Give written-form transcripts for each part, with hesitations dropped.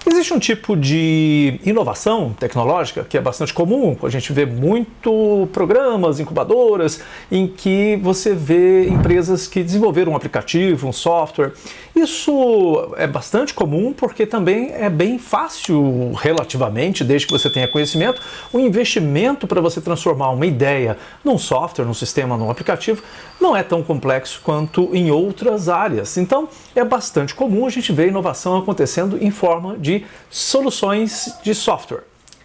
Existe um tipo de inovação tecnológica que é bastante comum, a gente vê muito programas, incubadoras, em que você vê empresas que desenvolveram um aplicativo, um software. Isso é bastante comum porque também é bem fácil, relativamente, desde que você tenha conhecimento, o investimento para você transformar uma ideia num software, num sistema, num aplicativo, não é tão complexo quanto em outras áreas. Então, é bastante comum a gente ver inovação acontecendo em forma de soluções de software,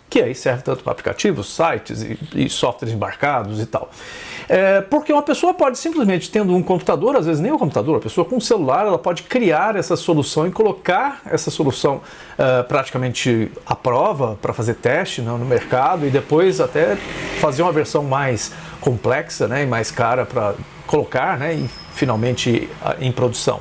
que aí serve tanto para aplicativos, sites e softwares embarcados e tal. Porque uma pessoa pode simplesmente, tendo um computador, às vezes nem um computador, a pessoa com um celular, ela pode criar essa solução e colocar essa solução praticamente à prova para fazer teste, né, no mercado, e depois até fazer uma versão mais complexa, né, e mais cara para colocar, né, e finalmente em produção.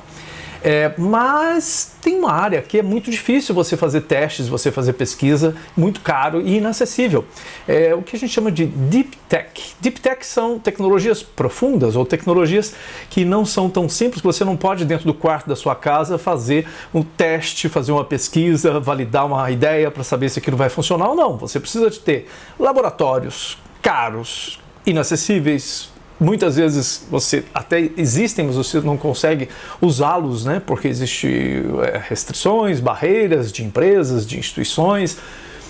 Mas tem uma área que é muito difícil você fazer testes, você fazer pesquisa, muito caro e inacessível. É o que a gente chama de Deep Tech. Deep Tech são tecnologias profundas ou tecnologias que não são tão simples, que você não pode dentro do quarto da sua casa fazer um teste, fazer uma pesquisa, validar uma ideia para saber se aquilo vai funcionar ou não. Você precisa de ter laboratórios caros, inacessíveis. Muitas vezes você até existem, mas você não consegue usá-los, né? Porque existem restrições, barreiras de empresas, de instituições.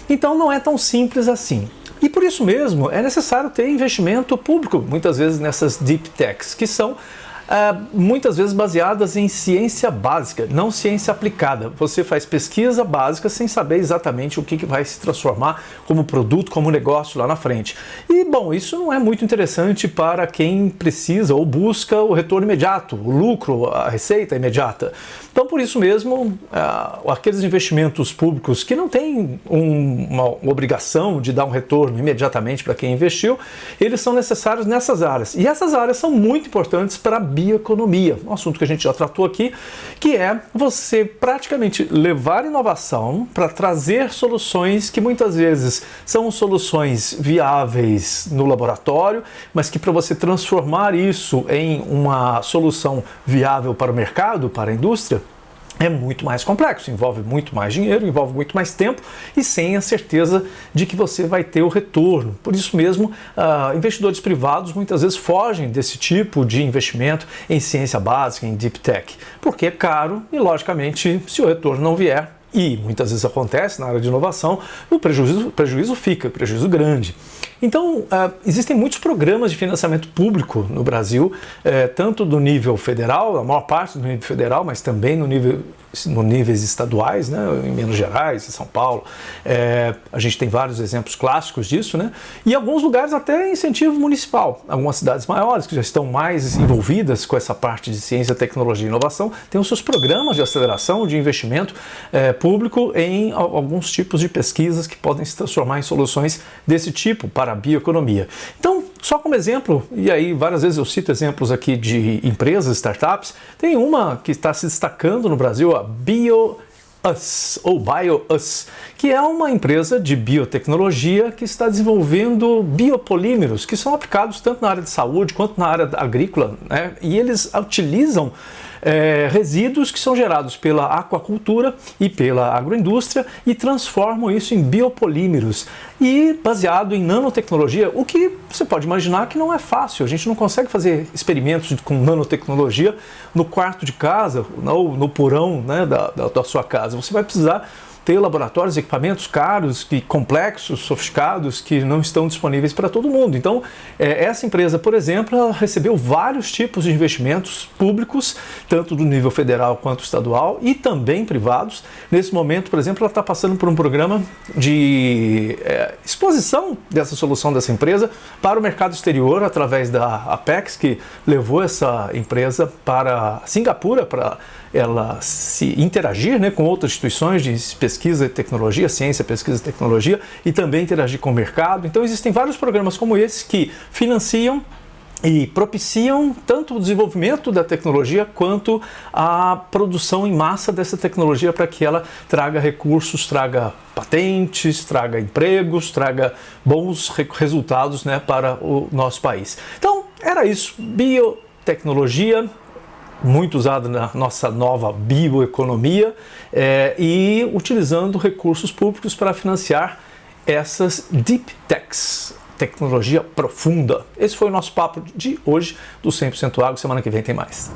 Então não é tão simples assim. E por isso mesmo é necessário ter investimento público, muitas vezes nessas deep techs, que são muitas vezes baseadas em ciência básica, não ciência aplicada. Você faz pesquisa básica sem saber exatamente o que vai se transformar como produto, como negócio lá na frente. E, bom, isso não é muito interessante para quem precisa ou busca o retorno imediato, o lucro, a receita imediata. Então, por isso mesmo, aqueles investimentos públicos que não têm uma obrigação de dar um retorno imediatamente para quem investiu, eles são necessários nessas áreas. E essas áreas são muito importantes para a bioeconomia, um assunto que a gente já tratou aqui, que é você praticamente levar inovação para trazer soluções que muitas vezes são soluções viáveis no laboratório, mas que para você transformar isso em uma solução viável para o mercado, para a indústria, é muito mais complexo, envolve muito mais dinheiro, envolve muito mais tempo e sem a certeza de que você vai ter o retorno. Por isso mesmo, investidores privados muitas vezes fogem desse tipo de investimento em ciência básica, em deep tech, porque é caro e, logicamente, se o retorno não vier, e muitas vezes acontece na área de inovação, o prejuízo fica, prejuízo grande. Então, existem muitos programas de financiamento público no Brasil, tanto do nível federal, a maior parte do nível federal, mas também no níveis estaduais, né, em Minas Gerais, em São Paulo. A gente tem vários exemplos clássicos disso, né, e alguns lugares até incentivo municipal. Algumas cidades maiores, que já estão mais envolvidas com essa parte de ciência, tecnologia e inovação, têm os seus programas de aceleração de investimento público em alguns tipos de pesquisas que podem se transformar em soluções desse tipo para a bioeconomia. Então, só como exemplo, e aí várias vezes eu cito exemplos aqui de empresas, startups, tem uma que está se destacando no Brasil, a BioUs, ou BioUs, que é uma empresa de biotecnologia que está desenvolvendo biopolímeros, que são aplicados tanto na área de saúde quanto na área agrícola, né? E eles utilizam resíduos que são gerados pela aquacultura e pela agroindústria e transformam isso em biopolímeros e baseado em nanotecnologia, o que você pode imaginar que não é fácil. A gente não consegue fazer experimentos com nanotecnologia no quarto de casa ou no porão, né, da sua casa. Você vai precisar ter laboratórios, equipamentos caros, complexos, sofisticados, que não estão disponíveis para todo mundo. Então, essa empresa, por exemplo, ela recebeu vários tipos de investimentos públicos, tanto do nível federal quanto estadual, e também privados. Nesse momento, por exemplo, ela está passando por um programa de exposição dessa solução dessa empresa para o mercado exterior, através da Apex, que levou essa empresa para Singapura, para ela se interagir, né, com outras instituições de pesquisa e tecnologia, ciência, pesquisa e tecnologia, e também interagir com o mercado. Então existem vários programas como esse que financiam e propiciam tanto o desenvolvimento da tecnologia quanto a produção em massa dessa tecnologia para que ela traga recursos, traga patentes, traga empregos, traga bons resultados, né, para o nosso país. Então era isso, biotecnologia, muito usado na nossa nova bioeconomia, e utilizando recursos públicos para financiar essas deep techs, tecnologia profunda. Esse foi o nosso papo de hoje do 100% Agro. Semana que vem tem mais.